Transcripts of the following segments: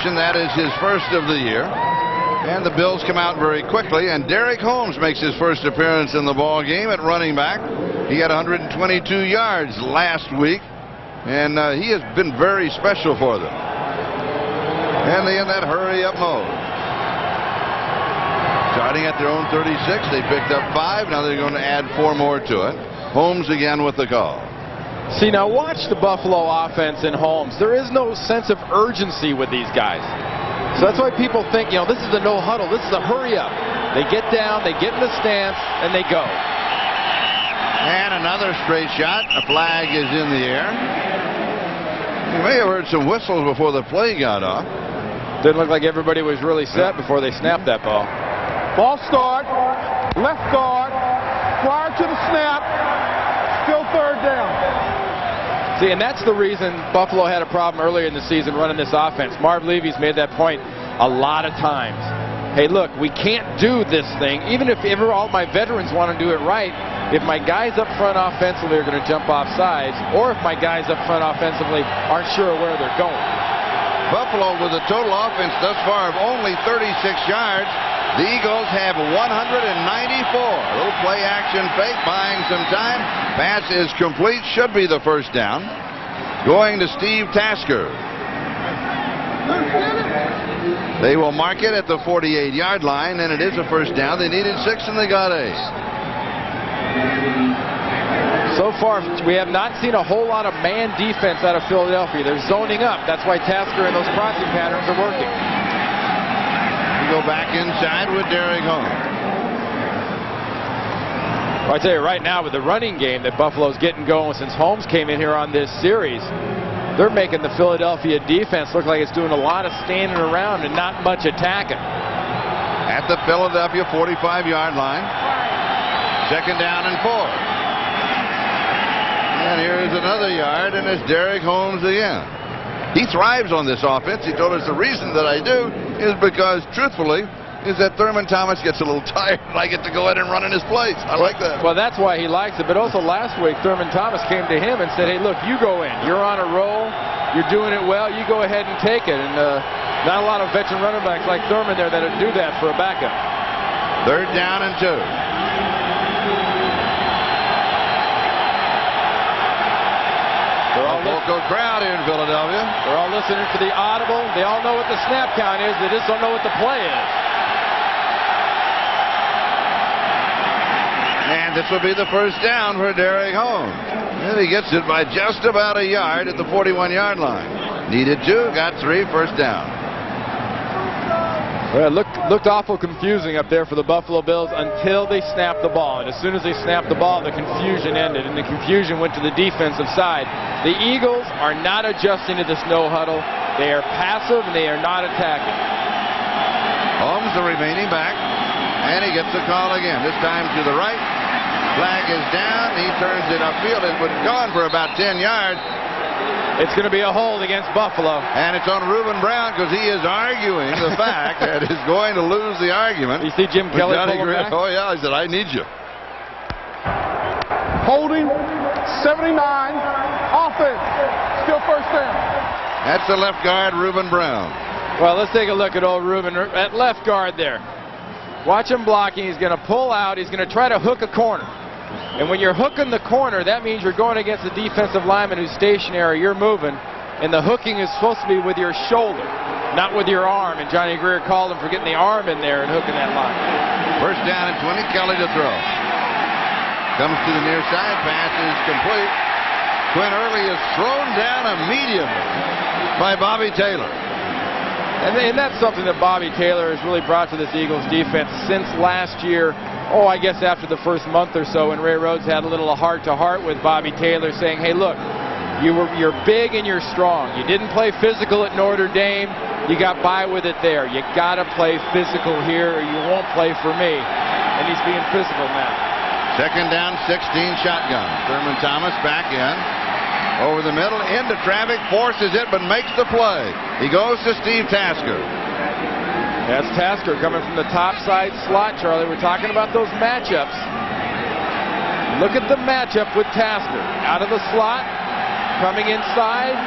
reception. That is his first of the year. And the Bills come out very quickly, and Derek Holmes makes his first appearance in the ball game at running back. He had 122 yards last week, and he has been very special for them. And they in that hurry-up mode. Starting at their own 36, they picked up 5. Now they're going to add 4 more to it. Holmes again with the call. See, now watch the Buffalo offense in Holmes. There is no sense of urgency with these guys. So that's why people think, you know, this is a no huddle. This is a hurry up. They get down, they get in the stance, and they go. And another straight shot. A flag is in the air. You may have heard some whistles before the play got off. Didn't look like everybody was really set before they snapped that ball. Ball start, left guard, prior to the snap, still third down. See, and that's the reason Buffalo had a problem earlier in the season running this offense. Marv Levy's made that point a lot of times. Hey, look, we can't do this thing. Even if ever all my veterans want to do it right, if my guys up front offensively are going to jump off sides, or if my guys up front offensively aren't sure where they're going. Buffalo with a total offense thus far of only 36 yards. The Eagles have 194. A little play action fake, buying some time. Pass is complete. Should be the first down. Going to Steve Tasker. They will mark it at the 48-yard line, and it is a first down. They needed 6, and they got 8. So far, we have not seen a whole lot of man defense out of Philadelphia. They're zoning up. That's why Tasker and those crossing patterns are working. Go back inside with Derek Holmes. Well, I tell you right now, with the running game that Buffalo's getting going since Holmes came in here on this series, they're making the Philadelphia defense look like it's doing a lot of standing around and not much attacking. At the Philadelphia 45-yard line. Second down and 4. And here's another yard, and it's Derek Holmes again. He thrives on this offense. He told us the reason that I do is because, truthfully, is that Thurman Thomas gets a little tired and I get to go ahead and run in his place. I like that. Well, that's why he likes it. But also last week, Thurman Thomas came to him and said, hey, look, you go in. You're on a roll. You're doing it well. You go ahead and take it. And not a lot of veteran running backs like Thurman there that would do that for a backup. Third down and 2. Local crowd here in Philadelphia. They're all listening for the audible. They all know what the snap count is. They just don't know what the play is. And this will be the first down for Derek Holmes. And he gets it by just about a yard at the 41-yard line. Needed 2, got 3, first down. Well, it looked awful confusing up there for the Buffalo Bills until they snapped the ball. And as soon as they snapped the ball, the confusion ended, and the confusion went to the defensive side. The Eagles are not adjusting to this no huddle. They are passive, and they are not attacking. Holmes, the remaining back, and he gets the call again. This time to the right. Flag is down. He turns it upfield. It was gone for about 10 yards. It's going to be a hold against Buffalo. And it's on Reuben Brown because he is arguing the fact that he's going to lose the argument. You see Jim Kelly pull him back? Oh, yeah. He said, I need you. Holding, 79, offense, still first down. That's the left guard, Reuben Brown. Well, let's take a look at old Reuben at left guard there. Watch him blocking. He's going to pull out. He's going to try to hook a corner. And when you're hooking the corner, that means you're going against the defensive lineman who's stationary. You're moving, and the hooking is supposed to be with your shoulder, not with your arm. And Johnny Greer called him for getting the arm in there and hooking that line. First down and 20, Kelly to throw. Comes to the near side, pass is complete. Quinn Early is thrown down immediately by Bobby Taylor. And that's something that Bobby Taylor has really brought to this Eagles defense since last year. Oh, I guess after the first month or so, when Ray Rhodes had a little heart-to-heart with Bobby Taylor saying, hey, look, you're big and you're strong. You didn't play physical at Notre Dame. You got by with it there. You got to play physical here or you won't play for me. And he's being physical now. Second down, 16 shotgun. Thurman Thomas back in. Over the middle, into traffic, forces it, but makes the play. He goes to Steve Tasker. That's Tasker coming from the top side slot, Charlie. We're talking about those matchups. Look at the matchup with Tasker. Out of the slot, coming inside.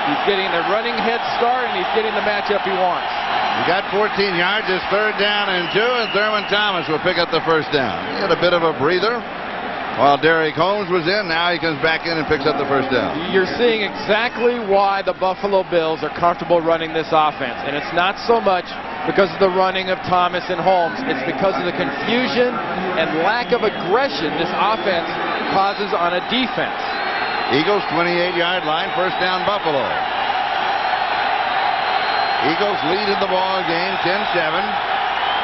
He's getting the running head start, and he's getting the matchup he wants. He got 14 yards. It's 3rd down and 2, and Thurman Thomas will pick up the first down. He had a bit of a breather while Derek Holmes was in. Now he comes back in and picks up the first down. You're seeing exactly why the Buffalo Bills are comfortable running this offense, and it's not so much because of the running of Thomas and Holmes. It's because of the confusion and lack of aggression this offense causes on a defense. Eagles 28-yard line, first down Buffalo. Eagles lead in the ball game 10-7.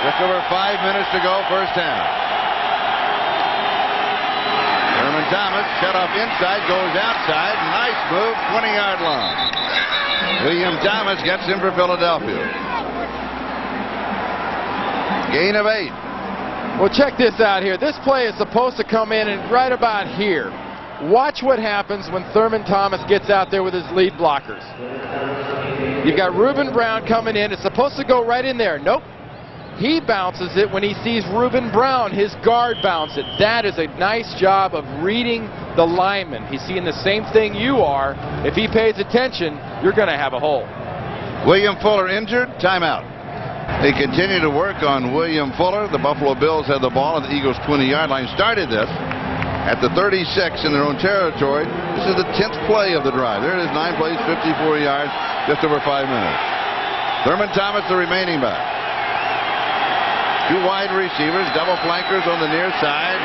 Just over 5 minutes to go, first half. Thurman Thomas shut off inside, goes outside. Nice move, 20-yard line. William Thomas gets him for Philadelphia. Gain of 8. Well, check this out here. This play is supposed to come in and right about here. Watch what happens when Thurman Thomas gets out there with his lead blockers. You've got Reuben Brown coming in. It's supposed to go right in there. Nope. He bounces it when he sees Reuben Brown, his guard, bounce it. That is a nice job of reading the lineman. He's seeing the same thing you are. If he pays attention, you're going to have a hole. William Fuller injured. Timeout. They continue to work on William Fuller. The Buffalo Bills had the ball at the Eagles' 20-yard line. Started this at the 36 in their own territory. This is the 10th play of the drive. There it is, 9 plays, 54 yards, just over 5 minutes. Thurman Thomas, the remaining back. 2 wide receivers, double flankers on the near side,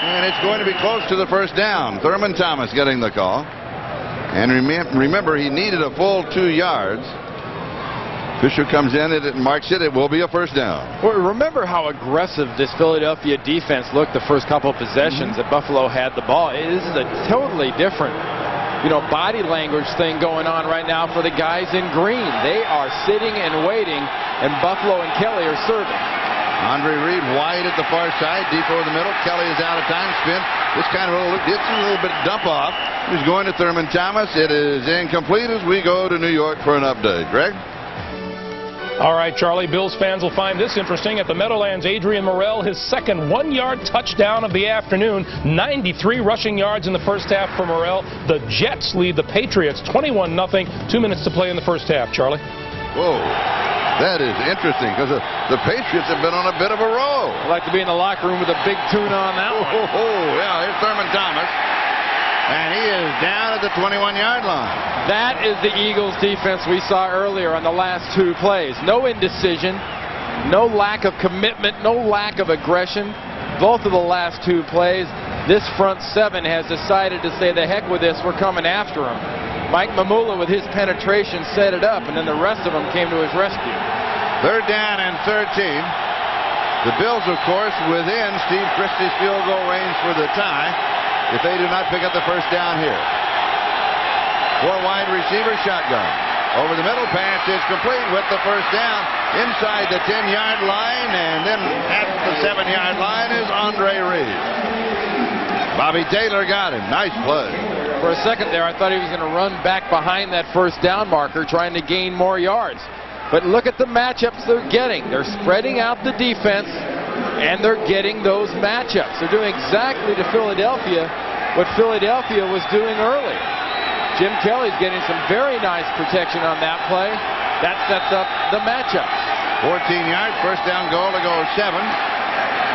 and it's going to be close to the first down. Thurman Thomas getting the call. And remember, he needed a full 2 yards. Fisher comes in and marks it. It will be a first down. Well, remember how aggressive this Philadelphia defense looked the first couple of possessions that Buffalo had the ball. This is a totally different, body language thing going on right now for the guys in green. They are sitting and waiting, and Buffalo and Kelly are serving. Andre Reed wide at the far side, deep over the middle. Kelly is out of time. Spin. This kind of gets a little bit dump off. He's going to Thurman Thomas. It is incomplete as we go to New York for an update. Greg? All right, Charlie, Bills fans will find this interesting. At the Meadowlands, Adrian Morrell, his second 1-yard touchdown of the afternoon. 93 rushing yards in the first half for Morrell. The Jets lead the Patriots 21-0. 2 minutes to play in the first half, Charlie. Whoa, that is interesting because the Patriots have been on a bit of a roll. I'd like to be in the locker room with a big tuna on that one. Yeah, here's Thurman Thomas. And he is down at the 21-yard line. That is the Eagles defense we saw earlier on the last 2 plays. No indecision, no lack of commitment, no lack of aggression. Both of the last 2 plays, this front 7 has decided to say, the heck with this, we're coming after him. Mike Mamula with his penetration set it up, and then the rest of them came to his rescue. 3rd down and 13. The Bills, of course, within Steve Christie's field goal range for the tie, if they do not pick up the first down here. 4 wide receiver shotgun. Over the middle, pass is complete with the first down inside the 10-yard line, and then at the 7-yard line is Andre Reed. Bobby Taylor got him. Nice play. For a second there, I thought he was going to run back behind that first down marker trying to gain more yards. But look at the matchups they're getting. They're spreading out the defense, and they're getting those matchups. They're doing exactly to Philadelphia what Philadelphia was doing earlier. Jim Kelly's getting some very nice protection on that play. That sets up the matchup. 14 yards, first down goal to go 7.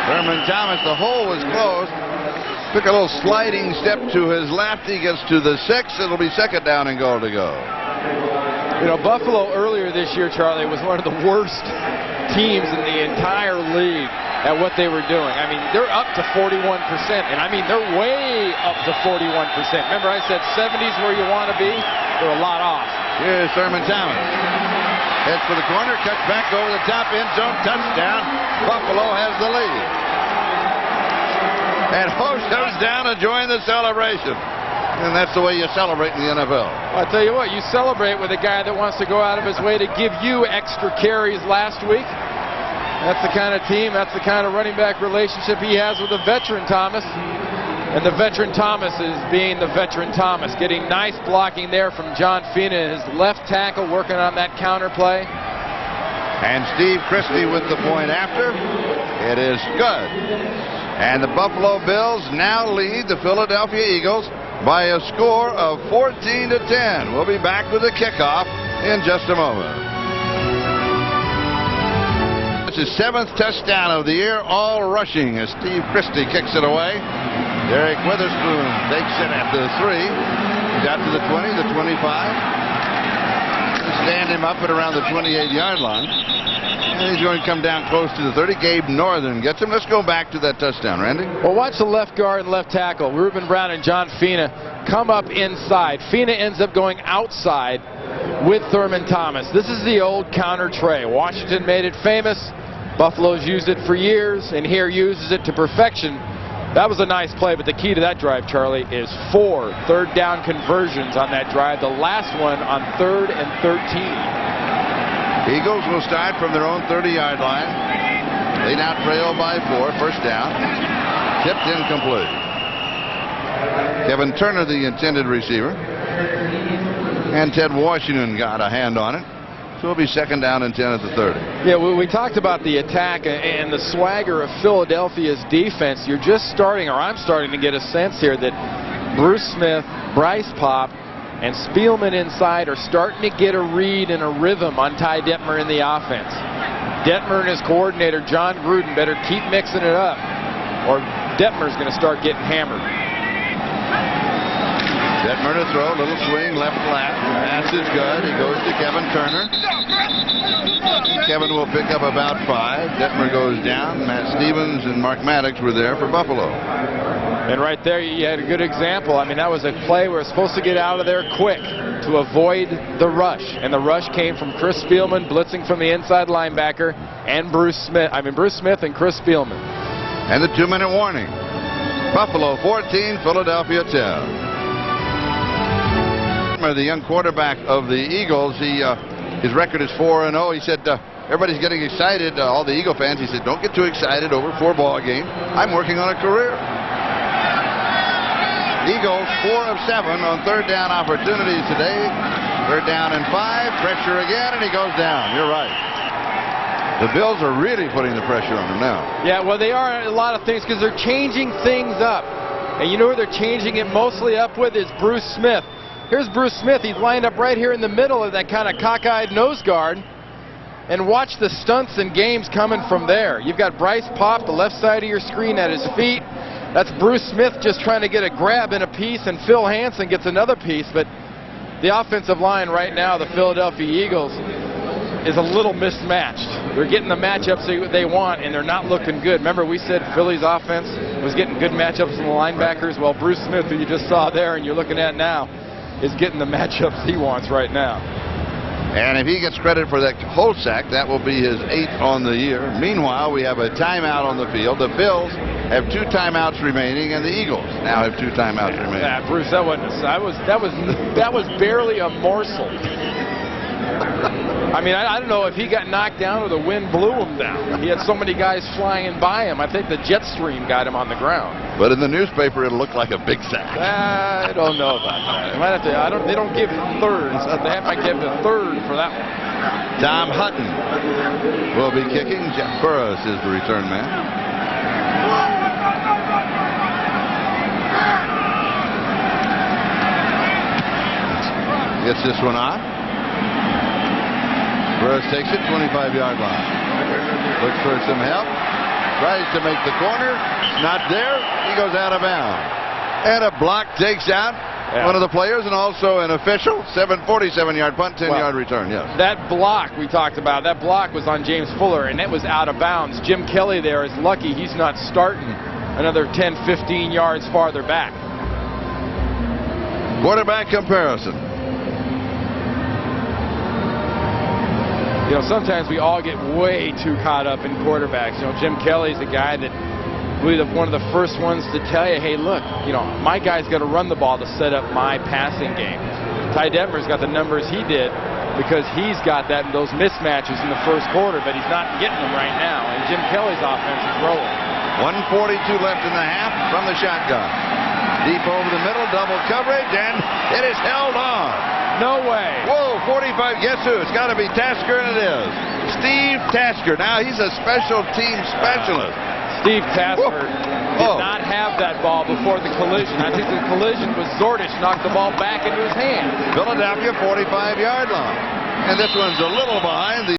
Thurman Thomas, the hole was closed. Took a little sliding step to his left. He gets to the 6. It'll be 2nd down and goal to go. Buffalo earlier this year, Charlie, was one of the worst teams in the entire league at what they were doing. I mean, they're up to 41%, and I mean, they're way up to 41%. Remember I said 70's where you want to be? They're a lot off. Here's Thurman Thomas. Heads for the corner, cuts back over the top, end zone, touchdown. Buffalo has the lead. And Host goes down to join the celebration. And that's the way you celebrate in the NFL. I'll tell you what, you celebrate with a guy that wants to go out of his way to give you extra carries last week. That's the kind of team, that's the kind of running back relationship he has with the veteran Thomas. And the veteran Thomas is being the veteran Thomas. Getting nice blocking there from John Fina, his left tackle, working on that counter play. And Steve Christie with the point after. It is good. And the Buffalo Bills now lead the Philadelphia Eagles by a score of 14-10. We'll be back with the kickoff in just a moment. It's his 7th touchdown of the year, all rushing as Steve Christie kicks it away. Derek Witherspoon takes it after the 3. He's out to the 20, the 25. Stand him up at around the 28-yard line. And he's going to come down close to the 30. Gabe Northern gets him. Let's go back to that touchdown, Randy. Well, watch the left guard and left tackle, Reuben Brown and John Fina, come up inside. Fina ends up going outside with Thurman Thomas. This is the old counter tray. Washington made it famous. Buffalo's used it for years, and here uses it to perfection. That was a nice play, but the key to that drive, Charlie, is 4 third-down conversions on that drive. The last one on 3rd and 13. Eagles will start from their own 30-yard line. They now trail by 4. First down. Tipped incomplete. Kevin Turner, the intended receiver. And Ted Washington got a hand on it. So it'll be 2nd down and 10 at the 30. Yeah, we talked about the attack and the swagger of Philadelphia's defense. You're just starting, or I'm starting to get a sense here that Bruce Smith, Bryce Pop, and Spielman inside are starting to get a read and a rhythm on Ty Detmer in the offense. Detmer and his coordinator, John Gruden, better keep mixing it up, or Detmer's going to start getting hammered. Detmer to throw, little swing, left flat. Pass is good. He goes to Kevin Turner. Kevin will pick up about 5. Detmer goes down. Matt Stevens and Mark Maddox were there for Buffalo. And right there, you had a good example. I mean, that was a play where we're supposed to get out of there quick to avoid the rush. And the rush came from Chris Spielman blitzing from the inside linebacker and Bruce Smith and Chris Spielman. And the 2-minute warning. Buffalo 14, Philadelphia 10. The young quarterback of the Eagles, his record is 4-0. He said everybody's getting excited, all the Eagle fans. He said, don't get too excited over 4 ball game. I'm working on a career. Eagles 4 of 7 on 3rd down opportunities today. 3rd down and 5. Pressure again, and he goes down. You're right. The Bills are really putting the pressure on him now. Yeah, well, they are a lot of things because they're changing things up. And you know who they're changing it mostly up with is Bruce Smith. Here's Bruce Smith. He's lined up right here in the middle of that kind of cockeyed nose guard. And watch the stunts and games coming from there. You've got Bryce Pop, the left side of your screen, at his feet. That's Bruce Smith just trying to get a grab in a piece, and Phil Hansen gets another piece. But the offensive line right now, the Philadelphia Eagles, is a little mismatched. They're getting the matchups they want, and they're not looking good. Remember, we said Philly's offense was getting good matchups from the linebackers? Well, Bruce Smith, who you just saw there and you're looking at now, is getting the matchups he wants right now. And if he gets credit for that whole sack, that will be his 8th on the year. Meanwhile, we have a timeout on the field. The Bills have 2 timeouts remaining, and the Eagles now have 2 timeouts remaining. Bruce, that was barely a morsel. I mean, I don't know if he got knocked down or the wind blew him down. He had so many guys flying by him. I think the jet stream got him on the ground. But in the newspaper, it'll look like a big sack. I don't know about that. They might have to, they don't give it thirds. They might give it a third for that one. Tom Hutton will be kicking. Jeff Burris is the return man. Gets this one off. Burris takes it 25-yard line. Looks for some help. Tries to make the corner. Not there. He goes out of bounds. And a block takes out one of the players and also an official. 47-yard punt, 10-yard return. Yes. That block we talked about, that block was on James Fuller, and it was out of bounds. Jim Kelly there is lucky he's not starting another 10, 15 yards farther back. Quarterback comparison. You know, sometimes we all get way too caught up in quarterbacks. You know, Jim Kelly's a guy that really one of the first ones to tell you, hey, look, you know, my guy's got to run the ball to set up my passing game. Ty Detmer's got the numbers he did because he's got those mismatches in the first quarter, but he's not getting them right now. And Jim Kelly's offense is rolling. 1:42 left in the half from the shotgun. Deep over the middle, double coverage, and it is held on. No way. Whoa, 45. Guess who? It's got to be Tasker, and it is. Steve Tasker. Now, he's a special team specialist. Steve Tasker did not have that ball before the collision. I think the collision was Zordich knocked the ball back into his hand. Philadelphia 45-yard line. And this one's a little behind the